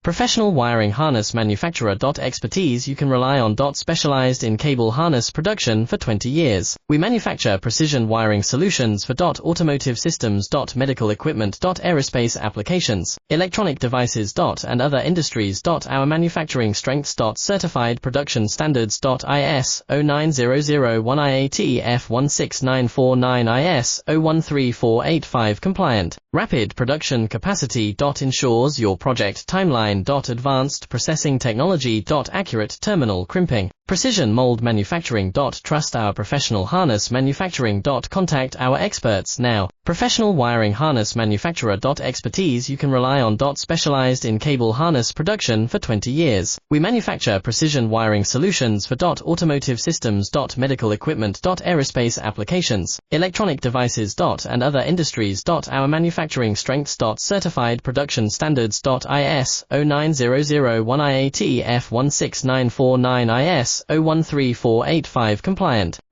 Professional wiring harness manufacturer. Expertise you can rely on. Specialized in cable harness production for 20 years. We manufacture precision wiring solutions for automotive systems, medical equipment, aerospace applications, electronic devices, and other industries. Our manufacturing strengths. Certified production standards. IS 09001 IAT F16949 IS 013485 compliant. Rapid production capacity. Ensures your project timeline. Advanced processing technology. Accurate terminal crimping. Precision mold manufacturing. Trust our professional harness manufacturing. Contact our experts now. Professional wiring harness manufacturer. Expertise you can rely on. Specialized in cable harness production for 20 years. We manufacture precision wiring solutions for automotive systems, medical equipment, aerospace applications, electronic devices, and other industries. Our manufacturing strengths. Certified production standards. IS 09001 IAT F16949 IS 013485 compliant.